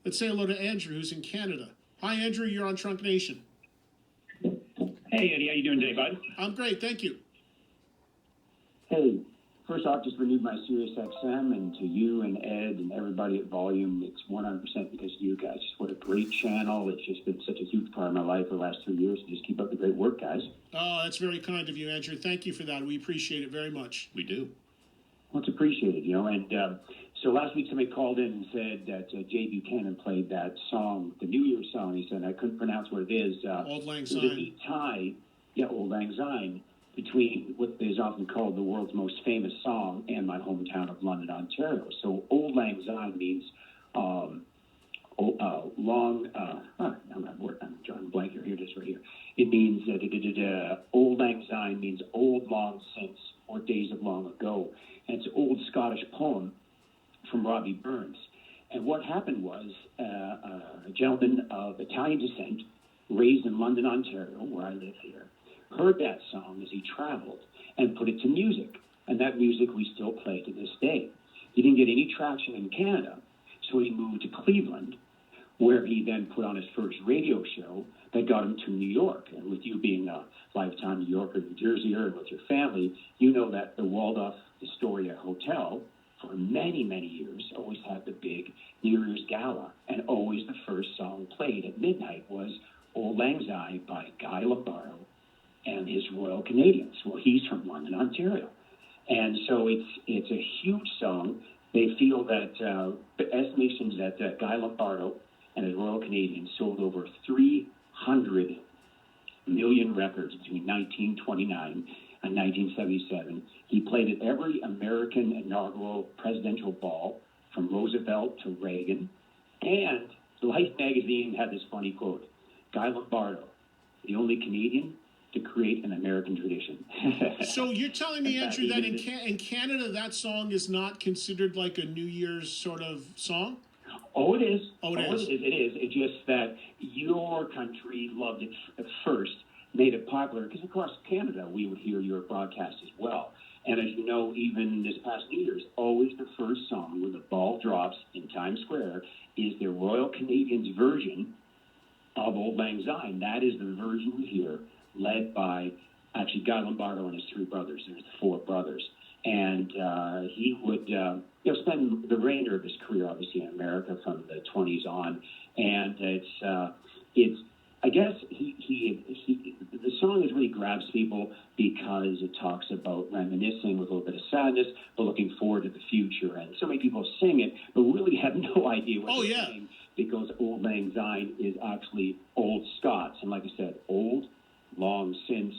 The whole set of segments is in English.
Let's say hello to Andrew, who's in Canada. Hi, Andrew. You're on Trunk Nation. Hey, Eddie. How you doing today, bud? I'm great. Thank you. Hey, first off, just renewed my Sirius XM, and to you and Ed and everybody at Volume, it's 100% because of you guys. What a great channel. It's just been such a huge part of my life for the last 3 years. Just keep up the great work, guys. Oh, that's very kind of you, Andrew. Thank you for that. We appreciate it very much. We do. Well, it's appreciated, and so last week somebody called in and said that Jay Buchanan played that song, the New Year's song. He said, I couldn't pronounce what it is. Auld Lang There's a Syne. neat tie, Auld Lang Syne, between what is often called the world's most famous song and my hometown of London, Ontario. So Auld Lang Syne means I'm drawing a blank here. Here it is right here. It means Auld Lang Syne means old long since or days of long ago. And it's an old Scottish poem from Robbie Burns. And what happened was a gentleman of Italian descent, raised in London, Ontario, where I live here, heard that song as he traveled and put it to music. And that music we still play to this day. He didn't get any traction in Canada, so he moved to Cleveland, where he then put on his first radio show that got him to New York. And with you being a lifetime New Yorker, New Jerseyer, and with your family, you know that the Waldorf Astoria Hotel, for many, many years, always had the big New Year's Gala. And always the first song played at midnight was Auld Lang Syne by Guy Lombardo and his Royal Canadians. Well, he's from London, Ontario. And so it's a huge song. They feel that estimations that Guy Lombardo and his Royal Canadians sold over 300 million records between 1929 and 1977. He played at every American inaugural presidential ball, from Roosevelt to Reagan. And Life magazine had this funny quote, Guy Lombardo, the only Canadian to create an American tradition. So you're telling me, Andrew, that in Canada that song is not considered like a New Year's sort of song? Oh, it is. Oh, it is. It is. It's just that your country loved it at first, made it popular, because across Canada we would hear your broadcast as well. And as you know, even this past New Year's, always the first song when the ball drops in Times Square is the Royal Canadians version of Auld Lang Syne. That is the version we hear, led by actually Guy Lombardo and his three brothers. There's the four brothers. And he would spend the remainder of his career, obviously, in America from the 20s on. And it's I guess the song is really grabs people because it talks about reminiscing with a little bit of sadness, but looking forward to the future. And so many people sing it, but really have no idea what they're saying, because Auld Lang Syne is actually Old Scots. And like I said, old, long since,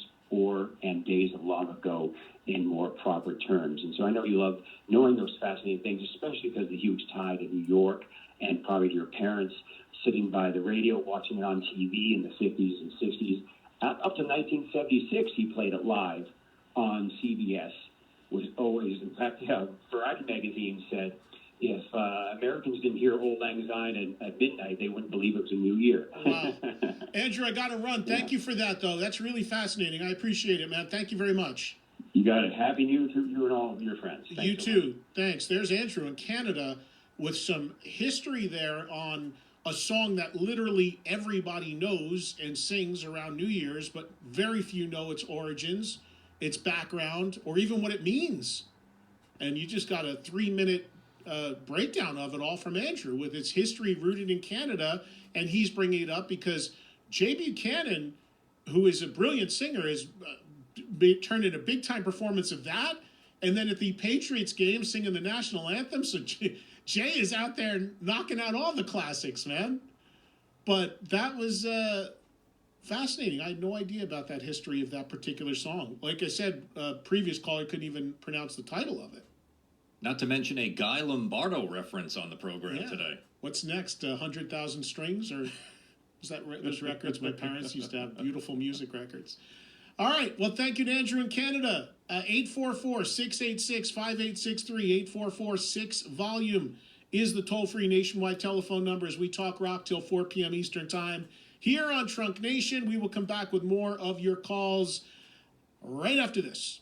and days of long ago in more proper terms. And so I know you love knowing those fascinating things, especially because of the huge tie to New York and probably to your parents sitting by the radio, watching it on TV in the 50s and 60s. Up to 1976, he played it live on CBS. Was always, in fact, Variety magazine said, if Americans didn't hear Auld Lang Syne at midnight, they wouldn't believe it was a new year. Wow. Andrew, I got to run. Thank you for that, though. That's really fascinating. I appreciate it, man. Thank you very much. You got it. Happy New Year to you and all of your friends. Thanks you too. Thanks. There's Andrew in Canada with some history there on a song that literally everybody knows and sings around New Year's, but very few know its origins, its background, or even what it means. And you just got a 3-minute breakdown of it all from Andrew with its history rooted in Canada, and he's bringing it up because Jay Buchanan, who is a brilliant singer, is turned in a big-time performance of that, and then at the Patriots game singing the national anthem. So Jay is out there knocking out all the classics, man. But that was fascinating. I had no idea about that history of that particular song. Like I said, previous caller couldn't even pronounce the title of it. Not to mention a Guy Lombardo reference on the program today. What's next? 100,000 Strings? Or was that those records? My parents used to have beautiful music records. All right. Well, thank you to Andrew in Canada. 844-686-5863. 844-6-VOLUME is the toll-free nationwide telephone number as we talk rock till 4 p.m. Eastern Time. Here on Trunk Nation, we will come back with more of your calls right after this.